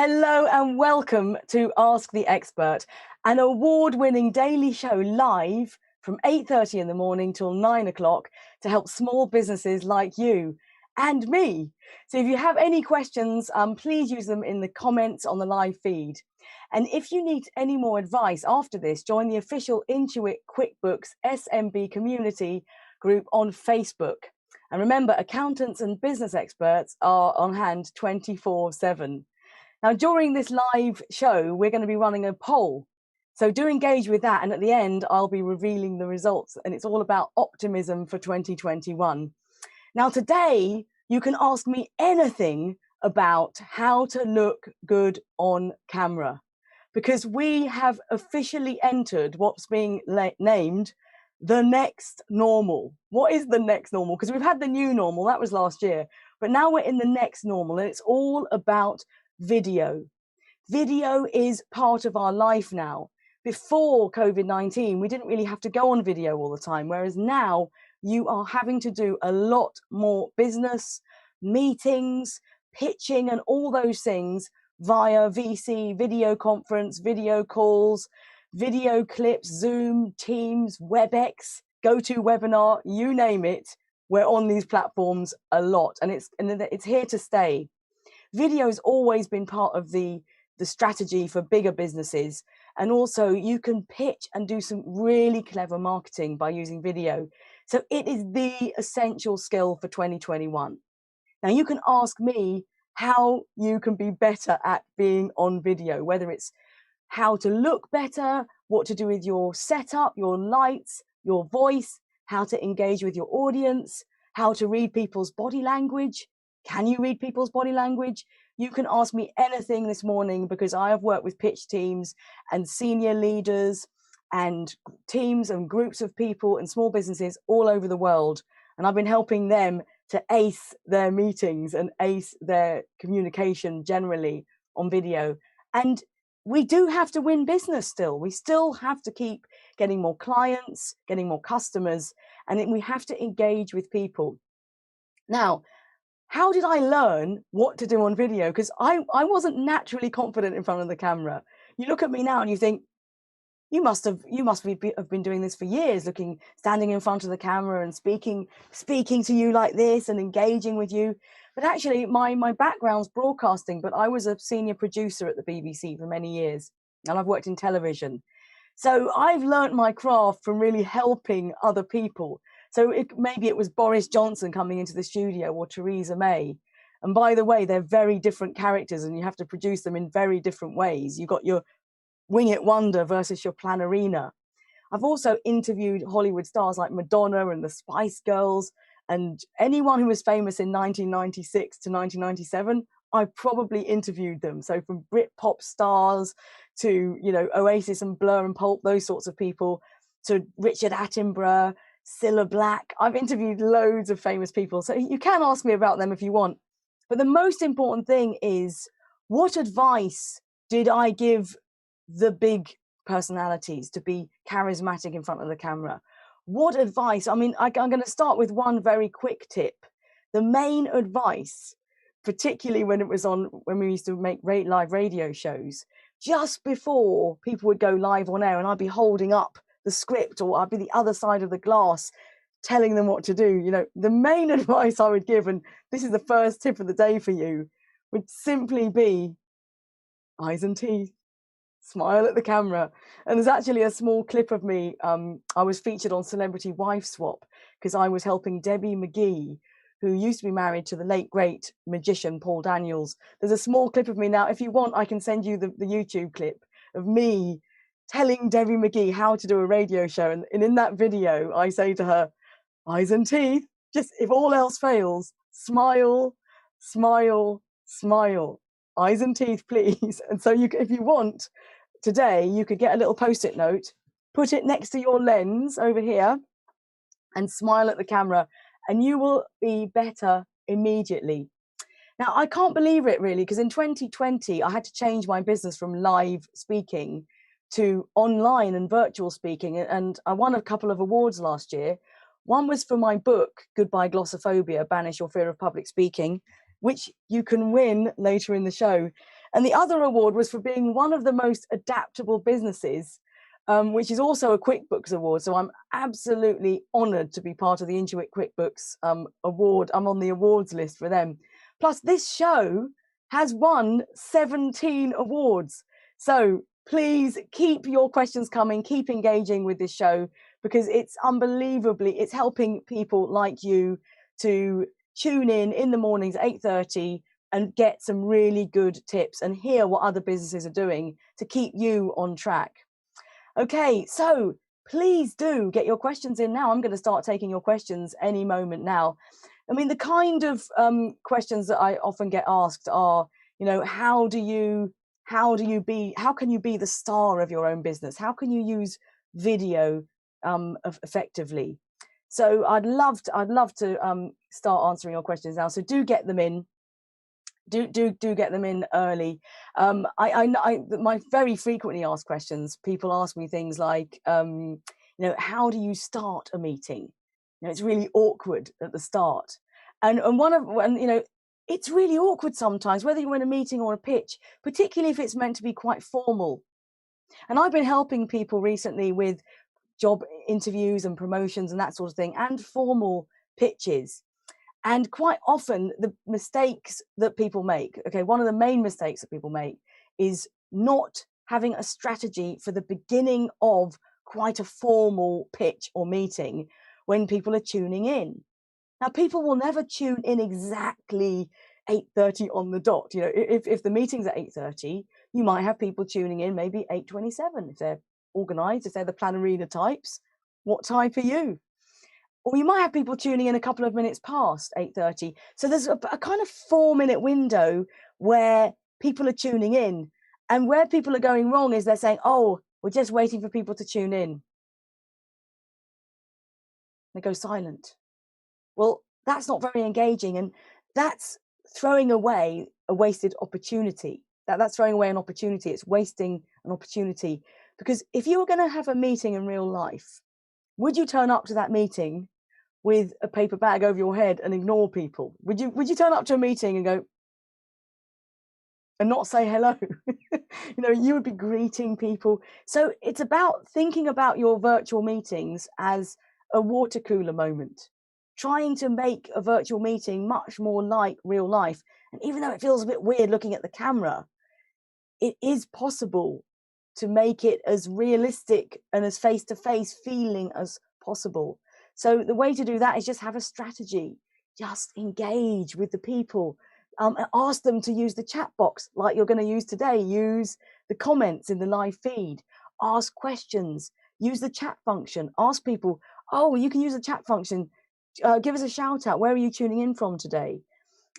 Hello and welcome to Ask the Expert, an award-winning daily show live from 8:30 in the morning till 9 o'clock to help small businesses like you and me. So if you have any questions, please use them in the comments on the live feed. And if you need any more advice after this, join the official Intuit QuickBooks SMB community group on Facebook. And remember, accountants and business experts are on hand 24/7. Now, during this live show, we're going to be running a poll. So do engage with that. And at the end, I'll be revealing the results. And it's all about optimism for 2021. Now, today, you can ask me anything about how to look good on camera, because we have officially entered what's being named the next normal. What is the next normal? Because we've had the new normal, that was last year. But now we're in the next normal, and it's all about video. Video is part of our life now. Before COVID-19, we didn't really have to go on video all the time, whereas now you are having to do a lot more business, meetings, pitching, and all those things via VC, video conference, video calls, video clips, Zoom, Teams, Webex, GoToWebinar, you name it. We're on these platforms a lot, and it's here to stay. Video has always been part of the strategy for bigger businesses. And also you can pitch and do some really clever marketing by using video. So it is the essential skill for 2021. Now you can ask me how you can be better at being on video, whether it's how to look better, what to do with your setup, your lights, your voice, how to engage with your audience, how to read people's body language. Can you read people's body language? You can ask me anything this morning, because I have worked with pitch teams and senior leaders and teams and groups of people and small businesses all over the world. And I've been helping them to ace their meetings and ace their communication generally on video. And we do have to win business still. We still have to keep getting more clients, getting more customers, and we have to engage with people. Now, how did I learn what to do on video? Because I wasn't naturally confident in front of the camera. You look at me now and you think, you must have been doing this for years, standing in front of the camera and speaking to you like this and engaging with you. But actually, my background's broadcasting, but I was a senior producer at the BBC for many years, and I've worked in television. So I've learned my craft from really helping other people. So maybe it was Boris Johnson coming into the studio, or Theresa May. And by the way, they're very different characters, and you have to produce them in very different ways. You've got your Wing It Wonder versus your Planarina. I've also interviewed Hollywood stars like Madonna and the Spice Girls, and anyone who was famous in 1996 to 1997, I probably interviewed them. So from Britpop stars to, Oasis and Blur and Pulp, those sorts of people, to Richard Attenborough, Cilla Black. I've interviewed loads of famous people, so you can ask me about them if you want. But the most important thing is, what advice did I give the big personalities to be charismatic in front of the camera? What advice? I mean, I'm going to start with one very quick tip. The main advice, particularly when we used to make live radio shows, just before people would go live on air and I'd be holding up the script, or I'd be the other side of the glass telling them what to do. The main advice I would give, and this is the first tip of the day for you, would simply be eyes and teeth. Smile at the camera. And there's actually a small clip of me. I was featured on Celebrity Wife Swap because I was helping Debbie McGee, who used to be married to the late great magician Paul Daniels. There's a small clip of me now. If you want, I can send you the YouTube clip of me telling Debbie McGee how to do a radio show. And in that video, I say to her, eyes and teeth, just if all else fails, smile, smile, smile. Eyes and teeth, please. And so if you want, today, you could get a little Post-it note, put it next to your lens over here, and smile at the camera, and you will be better immediately. Now, I can't believe it really, because in 2020, I had to change my business from live speaking to online and virtual speaking. And I won a couple of awards last year. One was for my book, Goodbye Glossophobia, Banish Your Fear of Public Speaking, which you can win later in the show. And the other award was for being one of the most adaptable businesses, which is also a QuickBooks award. So I'm absolutely honoured to be part of the Intuit QuickBooks award. I'm on the awards list for them. Plus, this show has won 17 awards. So please keep your questions coming, keep engaging with this show, because it's unbelievably, it's helping people like you to tune in the mornings at 8:30 and get some really good tips and hear what other businesses are doing to keep you on track. Okay, so please do get your questions in now. I'm going to start taking your questions any moment now. I mean, the kind of questions that I often get asked are, you know, how can you be the star of your own business? How can you use video effectively? So I'd love to start answering your questions now. So do get them in. Do get them in early. My very frequently asked questions, people ask me things like, you know, how do you start a meeting? You know, it's really awkward at the start. And you know, it's really awkward sometimes, whether you're in a meeting or a pitch, particularly if it's meant to be quite formal. And I've been helping people recently with job interviews and promotions and that sort of thing, and formal pitches. And quite often the mistakes that people make, okay, one of the main mistakes that people make is not having a strategy for the beginning of quite a formal pitch or meeting when people are tuning in. Now, people will never tune in exactly 8:30 on the dot. You know, if the meeting's at 8:30, you might have people tuning in maybe 8:27 if they're organized, if they're the plannerina types. What type are you? Or you might have people tuning in a couple of minutes past 8:30. So there's a kind of 4-minute window where people are tuning in. And where people are going wrong is they're saying, oh, we're just waiting for people to tune in. They go silent. Well, that's not very engaging. And that's throwing away a wasted opportunity. That's throwing away an opportunity. It's wasting an opportunity. Because if you were going to have a meeting in real life, would you turn up to that meeting with a paper bag over your head and ignore people? Would you turn up to a meeting and go and not say hello? You know, you would be greeting people. So it's about thinking about your virtual meetings as a water cooler moment, trying to make a virtual meeting much more like real life. And even though it feels a bit weird looking at the camera, it is possible to make it as realistic and as face-to-face feeling as possible. So the way to do that is just have a strategy, just engage with the people, and ask them to use the chat box like you're going to use today. Use the comments in the live feed, ask questions, use the chat function, ask people, oh, you can use the chat function, give us a shout out, where are you tuning in from today?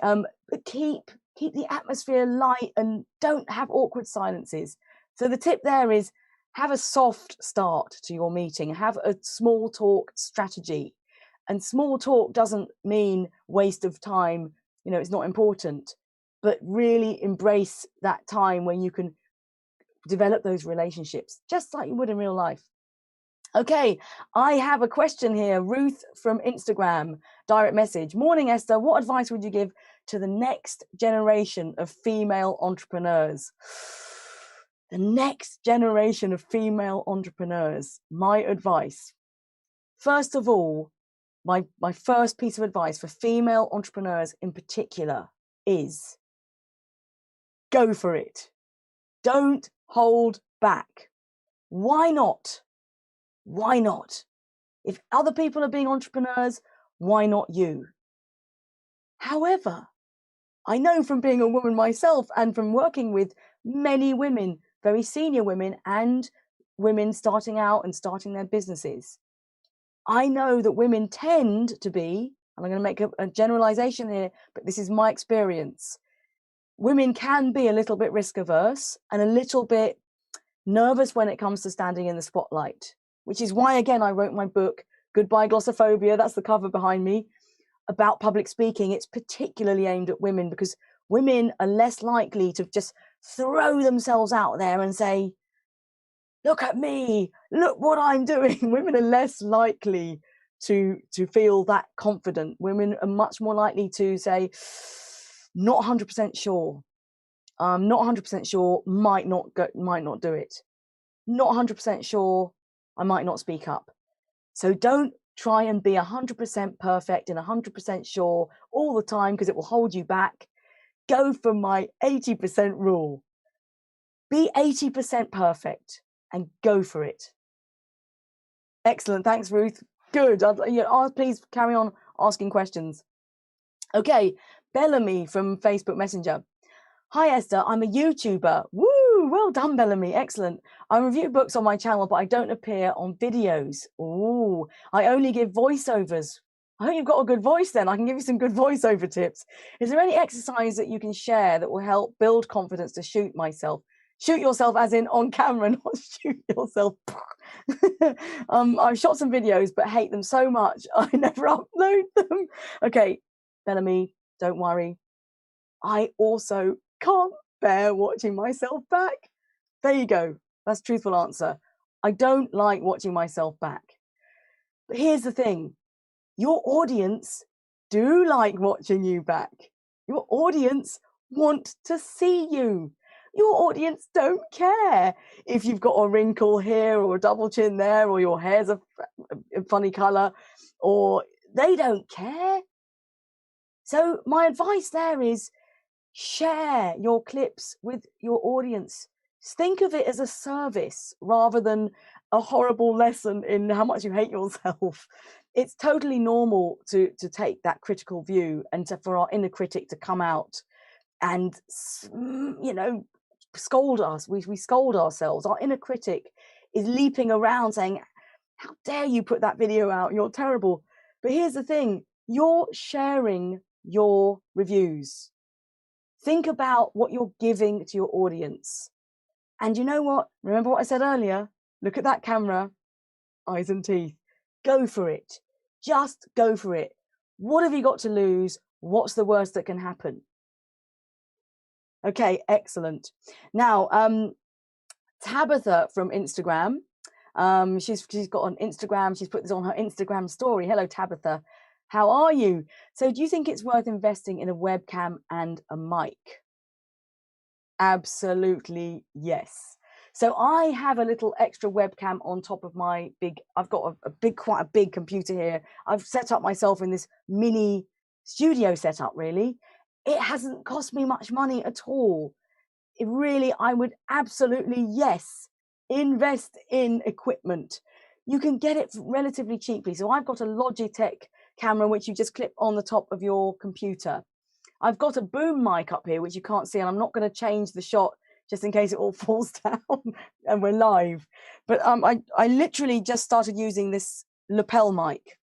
But keep the atmosphere light and don't have awkward silences. So the tip there is have a soft start to your meeting, have a small talk strategy. And small talk doesn't mean waste of time, you know, it's not important, but really embrace that time when you can develop those relationships, just like you would in real life. Okay, I have a question here. Ruth from Instagram, direct message. Morning, Esther. What advice would you give to the next generation of female entrepreneurs? The next generation of female entrepreneurs. My advice. First of all, my first piece of advice for female entrepreneurs in particular is go for it. Don't hold back. Why not? Why not? If other people are being entrepreneurs, why not you? However, I know from being a woman myself and from working with many women, very senior women and women starting out and starting their businesses, I know that women tend to be, and I'm going to make a generalization here, but this is my experience, women can be a little bit risk averse and a little bit nervous when it comes to standing in the spotlight, which is why, again, I wrote my book, Goodbye Glossophobia, that's the cover behind me, about public speaking. It's particularly aimed at women because women are less likely to just throw themselves out there and say, look at me, look what I'm doing. Women are less likely to feel that confident. Women are much more likely to say, not 100% sure. Not 100% sure, might not do it. Not 100% sure, I might not speak up. So don't try and be 100% perfect and 100% sure all the time, because it will hold you back. Go for my 80% rule. Be 80% perfect and go for it. Excellent. Thanks, Ruth. Good. Please carry on asking questions. Okay, Bellamy from Facebook Messenger. Hi, Esther. I'm a YouTuber. Woo! Well done, Bellamy. Excellent. I review books on my channel, but I don't appear on videos. Ooh, I only give voiceovers. I hope you've got a good voice then. I can give you some good voiceover tips. Is there any exercise that you can share that will help build confidence to shoot myself? Shoot yourself as in on camera, not shoot yourself. I've shot some videos, but hate them so much, I never upload them. Okay, Bellamy, don't worry. I also can't bear watching myself back. There you go. That's a truthful answer. I don't like watching myself back. But here's the thing. Your audience do like watching you back. Your audience want to see you. Your audience don't care if you've got a wrinkle here or a double chin there, or your hair's a funny color, or they don't care. So my advice there is share your clips with your audience. Think of it as a service rather than a horrible lesson in how much you hate yourself. It's totally normal to take that critical view and for our inner critic to come out and, scold us. We scold ourselves. Our inner critic is leaping around saying, how dare you put that video out? You're terrible. But here's the thing. You're sharing your reviews. Think about what you're giving to your audience. And you know what? Remember what I said earlier? Look at that camera, eyes and teeth. Go for it. Just go for it. What have you got to lose? What's the worst that can happen? Okay, excellent. Now, Tabitha from Instagram. She's got on Instagram. She's put this on her Instagram story. Hello, Tabitha. How are you? So do you think it's worth investing in a webcam and a mic? Absolutely, yes. So I have a little extra webcam on top of my I've got quite a big computer here. I've set up myself in this mini studio setup, really. It hasn't cost me much money at all. I would absolutely, yes, invest in equipment. You can get it relatively cheaply. So I've got a Logitech camera, which you just clip on the top of your computer. I've got a boom mic up here, which you can't see, and I'm not going to change the shot just in case it all falls down and we're live. But I literally just started using this lapel mic,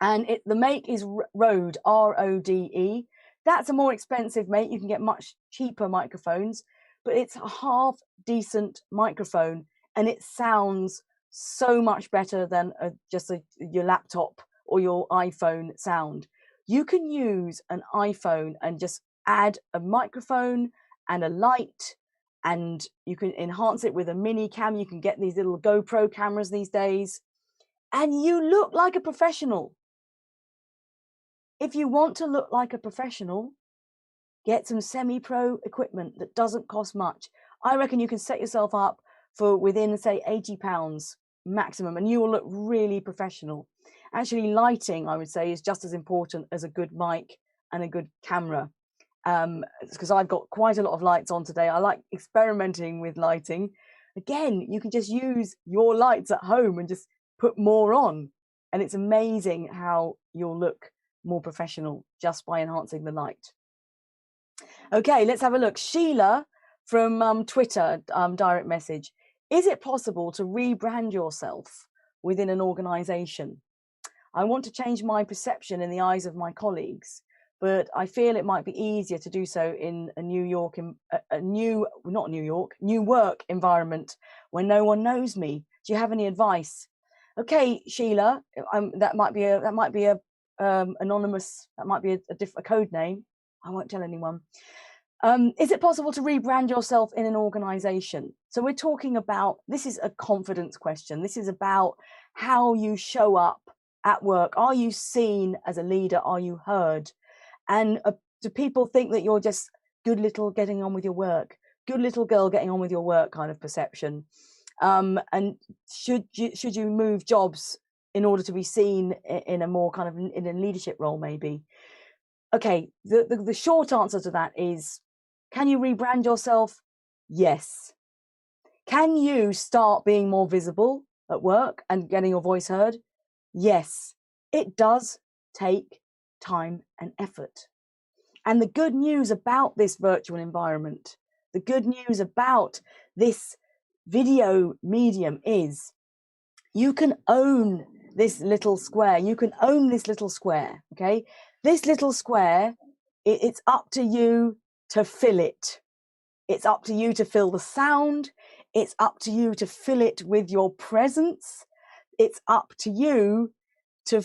and the make is Rode, R-O-D-E. That's a more expensive make. You can get much cheaper microphones, but it's a half decent microphone, and it sounds so much better than your laptop or your iPhone sound. You can use an iPhone and just add a microphone and a light, and you can enhance it with a mini cam. You can get these little GoPro cameras these days, and you look like a professional. If you want to look like a professional, get some semi-pro equipment that doesn't cost much. I reckon you can set yourself up for within, say, £80 maximum, and you will look really professional. Actually, lighting, I would say, is just as important as a good mic and a good camera. Because I've got quite a lot of lights on today. I like experimenting with lighting. Again, you can just use your lights at home and just put more on. And it's amazing how you'll look more professional just by enhancing the light. Okay, let's have a look. Sheila from Twitter, direct message. Is it possible to rebrand yourself within an organization? I want to change my perception in the eyes of my colleagues, but I feel it might be easier to do so in a new work environment where no one knows me. Do you have any advice? Okay, Sheila, that might be a anonymous. That might be a code name. I won't tell anyone. Is it possible to rebrand yourself in an organization? So we're talking about, this is a confidence question. This is about how you show up at work. Are you seen as a leader? Are you heard? And do people think that you're just good little getting on with your work, good little girl getting on with your work kind of perception. And should you move jobs in order to be seen in a more kind of in a leadership role, maybe? Okay, the short answer to that is, can you rebrand yourself? Yes. Can you start being more visible at work and getting your voice heard? Yes. It does take time and effort. And the good news about this virtual environment, the good news about this video medium is you can own this little square. You can own this little square, okay? This little square, it's up to you to fill it. It's up to you to fill the sound. It's up to you to fill it with your presence. It's up to you to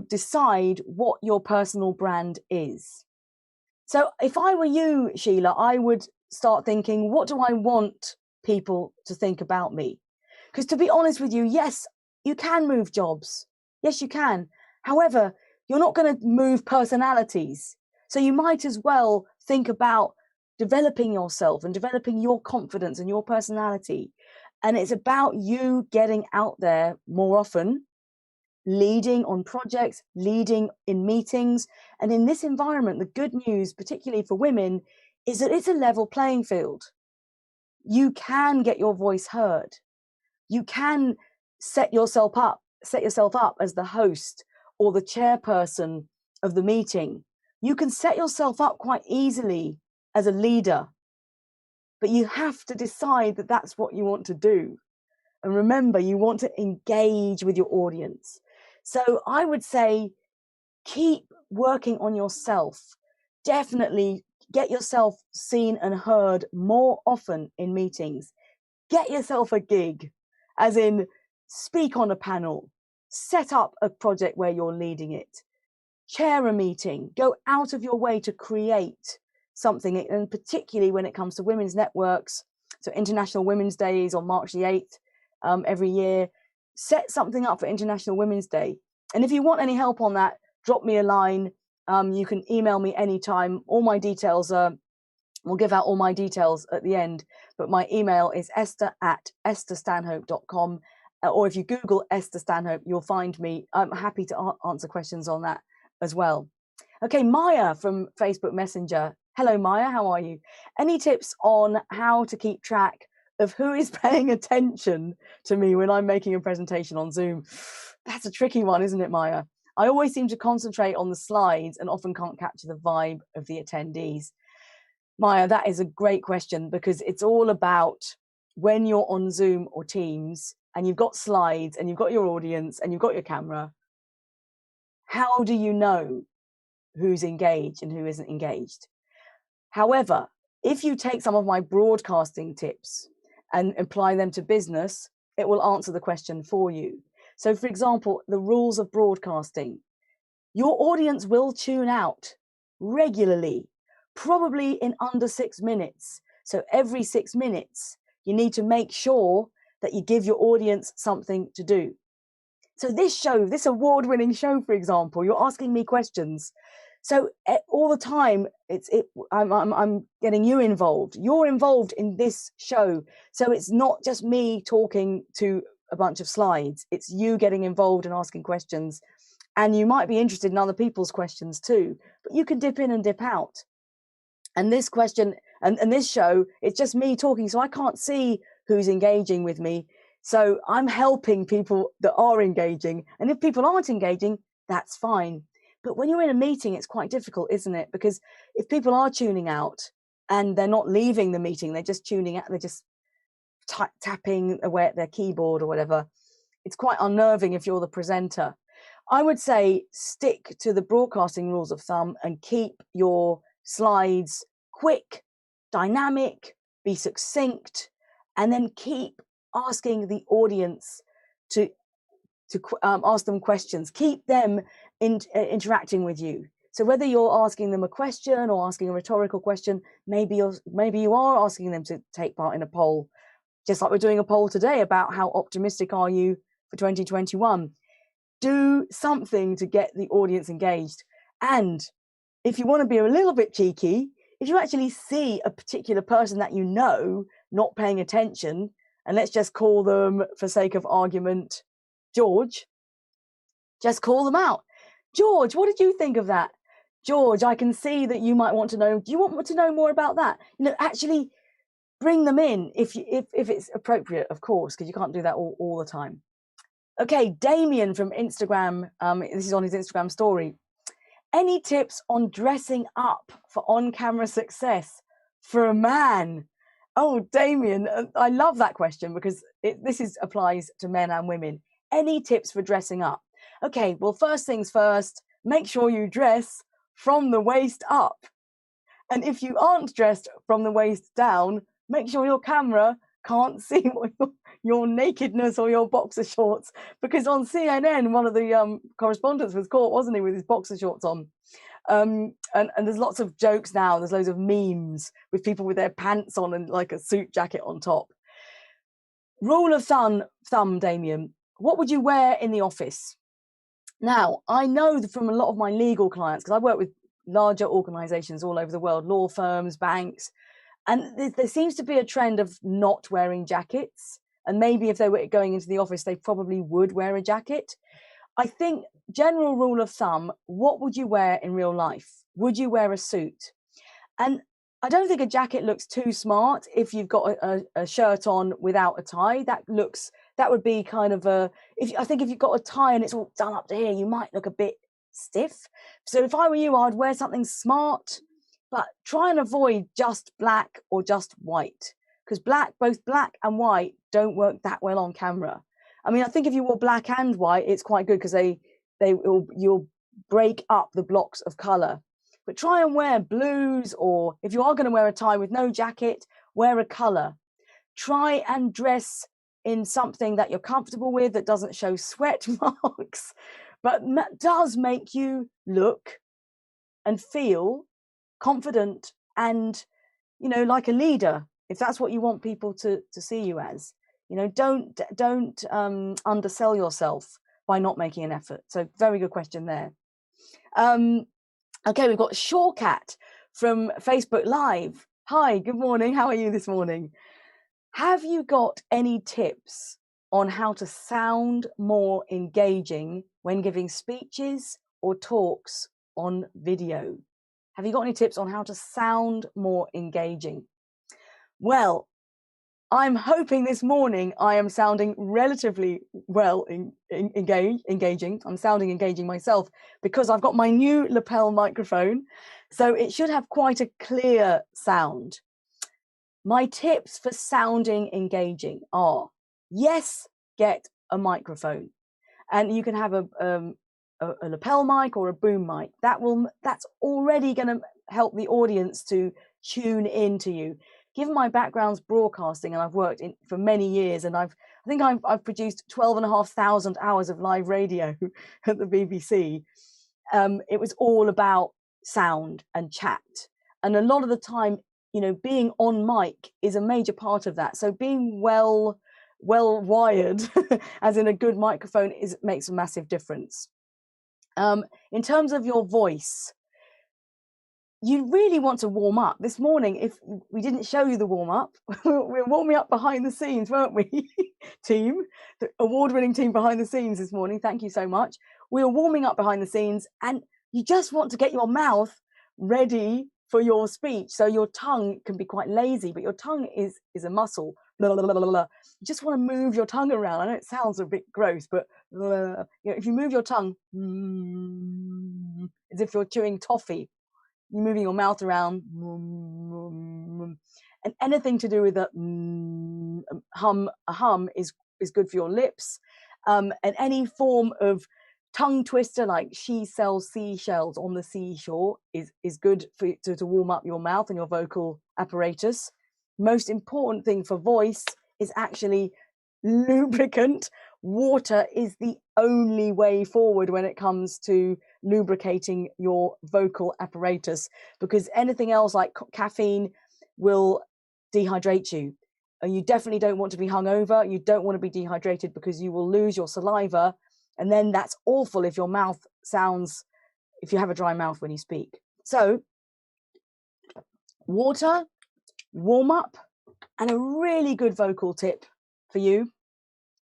decide what your personal brand is. So if I were you, Sheila, I would start thinking, what do I want people to think about me? Because to be honest with you, yes, you can move jobs. Yes, you can. However, you're not going to move personalities. So you might as well think about developing yourself and developing your confidence and your personality. And it's about you getting out there more often, leading on projects, leading in meetings. And in this environment, the good news, particularly for women, is that it's a level playing field. You can get your voice heard. You can set yourself up as the host or the chairperson of the meeting. You can set yourself up quite easily as a leader, but you have to decide that that's what you want to do. And remember, you want to engage with your audience. So I would say, keep working on yourself. Definitely get yourself seen and heard more often in meetings. Get yourself a gig, as in speak on a panel, set up a project where you're leading it, chair a meeting, go out of your way to create something. And particularly when it comes to women's networks, so International Women's Day is on March the 8th every year. Set something up for International Women's Day. And if you want any help on that, drop me a line. You can email me anytime. All my details we'll give out all my details at the end, but my email is esther@estherstanhope.com. Or if you Google Esther Stanhope, you'll find me. I'm happy to answer questions on that as well. Okay, Maya from Facebook Messenger. Hello, Maya, how are you? Any tips on how to keep track of who is paying attention to me when I'm making a presentation on Zoom? That's a tricky one, isn't it, Maya? I always seem to concentrate on the slides and often can't capture the vibe of the attendees. Maya, that is a great question, because it's all about when you're on Zoom or Teams and you've got slides and you've got your audience and you've got your camera, how do you know who's engaged and who isn't engaged? However, if you take some of my broadcasting tips and apply them to business, it will answer the question for you. So, for example, the rules of broadcasting. Your audience will tune out regularly, probably in under 6 minutes. So every 6 minutes, you need to make sure that you give your audience something to do. So this show, this award-winning show, for example, you're asking me questions. So all the time, I'm getting you involved. You're involved in this show. So it's not just me talking to a bunch of slides. It's you getting involved and asking questions. And you might be interested in other people's questions too, but you can dip in and dip out. And this question and this show, it's just me talking, so I can't see who's engaging with me. So I'm helping people that are engaging. And if people aren't engaging, that's fine. But when you're in a meeting, it's quite difficult, isn't it? Because if people are tuning out and they're not leaving the meeting, they're just tuning out, they're just tapping away at their keyboard or whatever, it's quite unnerving if you're the presenter. I would say stick to the broadcasting rules of thumb and keep your slides quick, dynamic, be succinct, and then keep asking the audience to ask them questions. Keep them interacting with you. So whether you're asking them a question or asking a rhetorical question, maybe you are asking them to take part in a poll, just like we're doing a poll today about how optimistic are you for 2021. Do something to get the audience engaged. And if you want to be a little bit cheeky, if you actually see a particular person that you know not paying attention, and let's just call them, for sake of argument, George, just call them out. George, what did you think of that? George, I can see that you might want to know. Do you want to know more about that? You know, actually bring them in if it's appropriate, of course, because you can't do that all the time. Okay, Damien from Instagram. This is on his Instagram story. Any tips on dressing up for on-camera success for a man? Oh, Damien, I love that question because this applies to men and women. Any tips for dressing up? Okay, well, first things first, make sure you dress from the waist up. And if you aren't dressed from the waist down, make sure your camera can't see your nakedness or your boxer shorts, because on CNN, one of the correspondents was caught, wasn't he, with his boxer shorts on. And there's lots of jokes now. There's loads of memes with people with their pants on and like a suit jacket on top. Rule of thumb, Damien, what would you wear in the office? Now, I know from a lot of my legal clients, because I work with larger organizations all over the world, law firms, banks, and there seems to be a trend of not wearing jackets. And maybe if they were going into the office, they probably would wear a jacket. I think general rule of thumb, what would you wear in real life? Would you wear a suit? And I don't think a jacket looks too smart if you've got a shirt on without a tie. That would be kind of I think if you've got a tie and it's all done up to here, you might look a bit stiff. So if I were you, I'd wear something smart, but try and avoid just black or just white, because both black and white don't work that well on camera. I mean, I think if you wore black and white, it's quite good because you'll break up the blocks of color. But try and wear blues, or if you are going to wear a tie with no jacket, wear a color. Try and dress in something that you're comfortable with, that doesn't show sweat marks, but does make you look and feel confident and, you know, like a leader, if that's what you want people to see you as. You know, don't undersell yourself by not making an effort. So very good question there. Okay, we've got Shawcat from Facebook Live. Hi, good morning. How are you this morning? Have you got any tips on how to sound more engaging when giving speeches or talks on video? Have you got any tips on how to sound more engaging? Well, I'm hoping this morning I am sounding relatively well engaging. I'm sounding engaging myself because I've got my new lapel microphone, so it should have quite a clear sound. My tips for sounding engaging are, yes, get a microphone, and you can have a lapel mic or a boom mic. That's already going to help the audience to tune into you. Given my background's broadcasting, and I've worked for many years, and I think I've produced 12,500 hours of live radio at the BBC. It was all about sound and chat, and a lot of the time, you know, being on mic is a major part of that. So being well wired, as in a good microphone, makes a massive difference. In terms of your voice, you really want to warm up. This morning, if we didn't show you the warm up, we were warming up behind the scenes, weren't we? Team, the award-winning team behind the scenes this morning. Thank you so much. We were warming up behind the scenes, and you just want to get your mouth ready for your speech. So your tongue can be quite lazy, but your tongue is a muscle. Blah, blah, blah, blah, blah. You just want to move your tongue around. I know it sounds a bit gross, but you know, if you move your tongue as if you're chewing toffee, you're moving your mouth around, and anything to do with a hum is good for your lips, and any form of tongue twister like she sells seashells on the seashore is good for to warm up your mouth and your vocal apparatus. Most important thing for voice is actually lubricant. Water is the only way forward when it comes to lubricating your vocal apparatus, because anything else like caffeine will dehydrate you. And you definitely don't want to be hungover. You don't want to be dehydrated, because you will lose your saliva, and then that's awful if your mouth sounds, if you have a dry mouth when you speak. So water, warm up, and a really good vocal tip for you,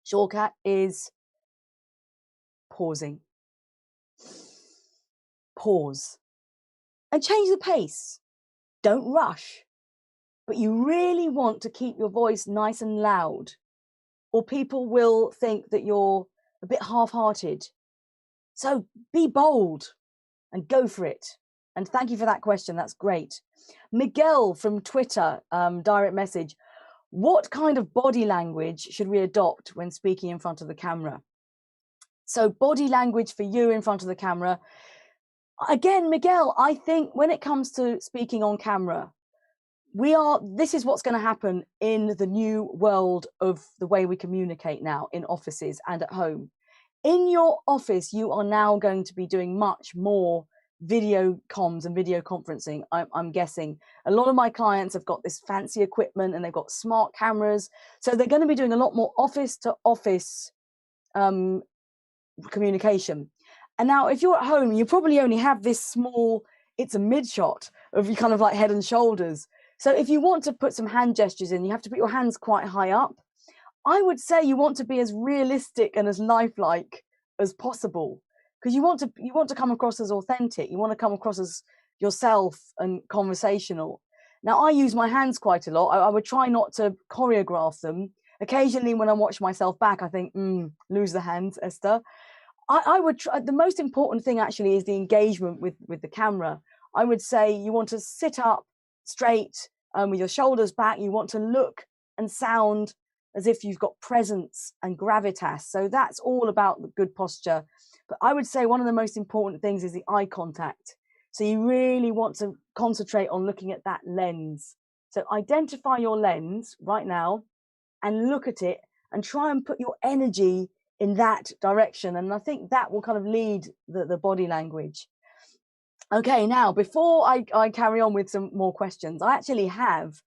Shortcut, is pausing. Pause and change the pace. Don't rush, but you really want to keep your voice nice and loud, or people will think that you're a bit half-hearted. So be bold and go for it. And thank you for that question. That's great. Miguel from Twitter, direct message. What kind of body language should we adopt when speaking in front of the camera? So body language for you in front of the camera. Again, Miguel, I think when it comes to speaking on camera, this is what's going to happen in the new world of the way we communicate now in offices and at home. In your office, you are now going to be doing much more video comms and video conferencing. I'm guessing a lot of my clients have got this fancy equipment and they've got smart cameras. So they're going to be doing a lot more office to office communication. And now if you're at home, you probably only have this small, it's a mid shot of you kind of like head and shoulders. So if you want to put some hand gestures in, you have to put your hands quite high up. I would say you want to be as realistic and as lifelike as possible, because you want to come across as authentic. You want to come across as yourself and conversational. Now, I use my hands quite a lot. I would try not to choreograph them. Occasionally, when I watch myself back, I think, lose the hands, Esther. I would try. The most important thing actually is the engagement with the camera. I would say you want to sit up straight with your shoulders back. You want to look and sound as if you've got presence and gravitas. So that's all about the good posture. But I would say one of the most important things is the eye contact. So you really want to concentrate on looking at that lens. So identify your lens right now and look at it and try and put your energy in that direction. And I think that will kind of lead the body language. Okay, now, before I carry on with some more questions, I actually have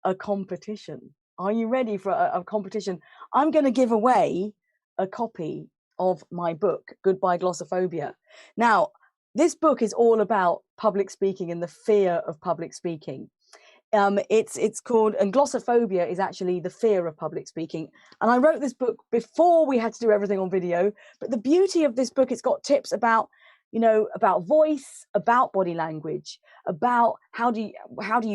a competition. Are you ready for a competition? I'm going to give away a copy of my book, Goodbye Glossophobia. Now, this book is all about public speaking and the fear of public speaking. It's called, and glossophobia is actually the fear of public speaking. And I wrote this book before we had to do everything on video. But the beauty of this book, it's got tips about, about voice, about body language, about how do you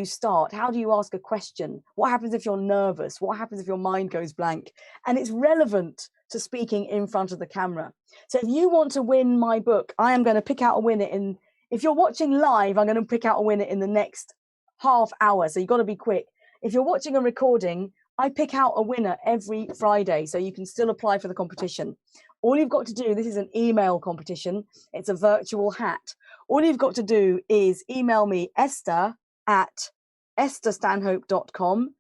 start? How do you ask a question? What happens if you're nervous? What happens if your mind goes blank? And it's relevant to speaking in front of the camera. So if you want to win my book, I am going to pick out a winner if you're watching live, I'm going to pick out a winner in the next half hour. So you've got to be quick. If you're watching a recording, I pick out a winner every Friday, so you can still apply for the competition. All you've got to do, this is an email competition. It's a virtual hat. All you've got to do is email me esther@estherstanhope.com.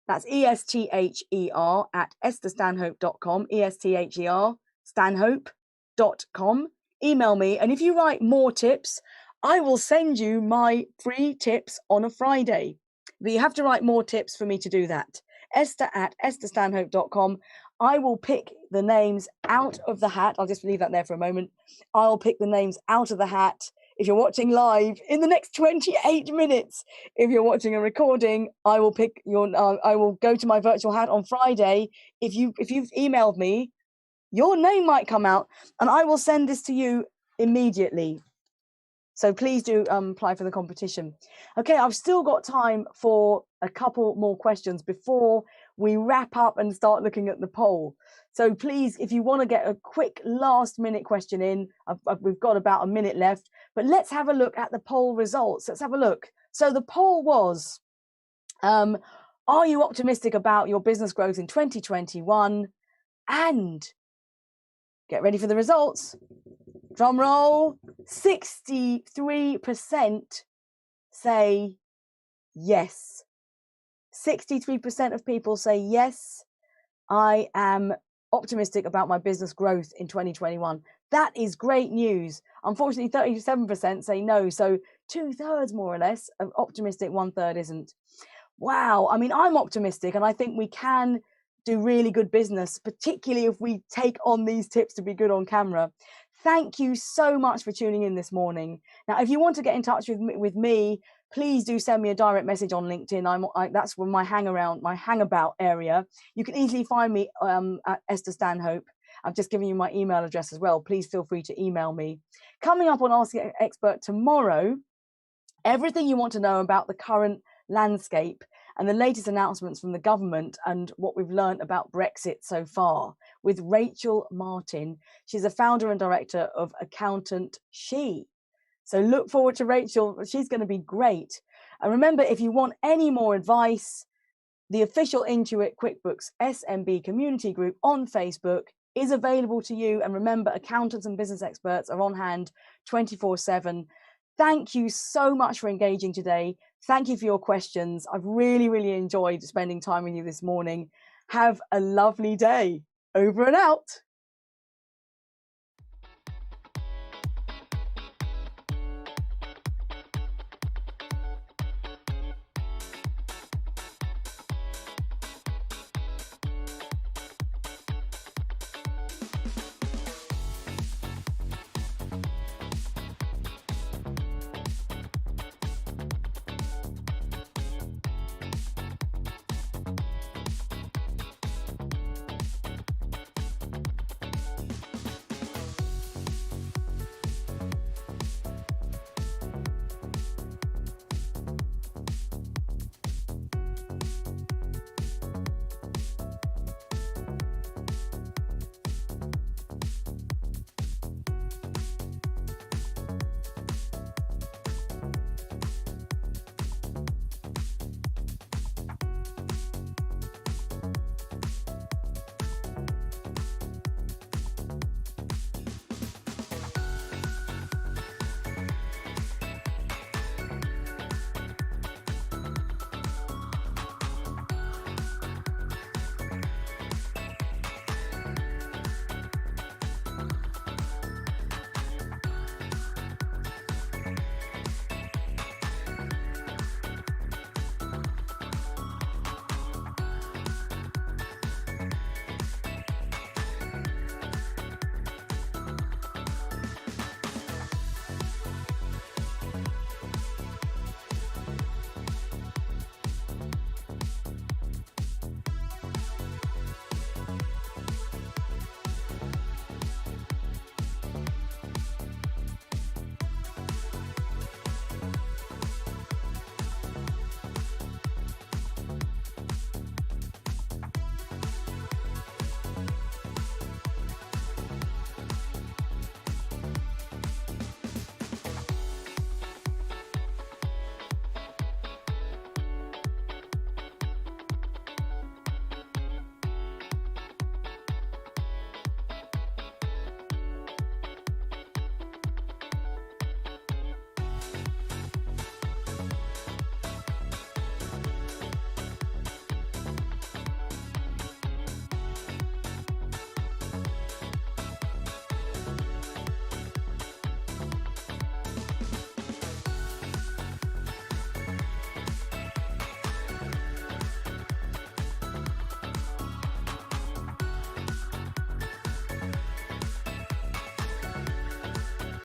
That's ESTHER @estherstanhope.com, ESTHER Stanhope.com. Email me. And if you write more tips, I will send you my free tips on a Friday. But you have to write more tips for me to do that. Esther@estherstanhope.com. I will pick the names out of the hat. I'll just leave that there for a moment. I'll pick the names out of the hat. If you're watching live, in the next 28 minutes. If you're watching a recording, I will pick I will go to my virtual hat on Friday. If you've emailed me, your name might come out, and I will send this to you immediately. So please do apply for the competition. Okay, I've still got time for a couple more questions before we wrap up and start looking at the poll. So please, if you want to get a quick last minute question in, we've got about a minute left, but let's have a look at the poll results. Let's have a look. So the poll was, are you optimistic about your business growth in 2021? And get ready for the results. Drum roll, 63% say yes. 63% of people say yes, I am optimistic about my business growth in 2021. That is great news. Unfortunately, 37% say no. So 2/3 more or less are optimistic, 1/3 isn't. Wow. I mean, I'm optimistic, and I think we can do really good business, particularly if we take on these tips to be good on camera. Thank you so much for tuning in this morning. Now, if you want to get in touch with me, please do send me a direct message on LinkedIn. That's where my hangabout area. You can easily find me at Esther Stanhope. I've just given you my email address as well. Please feel free to email me. Coming up on Ask the Expert tomorrow, everything you want to know about the current landscape and the latest announcements from the government and what we've learned about Brexit so far with Rachel Martin. She's a founder and director of Accountant She. So look forward to Rachel. She's going to be great. And remember, if you want any more advice, the official Intuit QuickBooks SMB community group on Facebook is available to you. And remember, accountants and business experts are on hand 24/7. Thank you so much for engaging today. Thank you for your questions. I've really, really enjoyed spending time with you this morning. Have a lovely day. Over and out.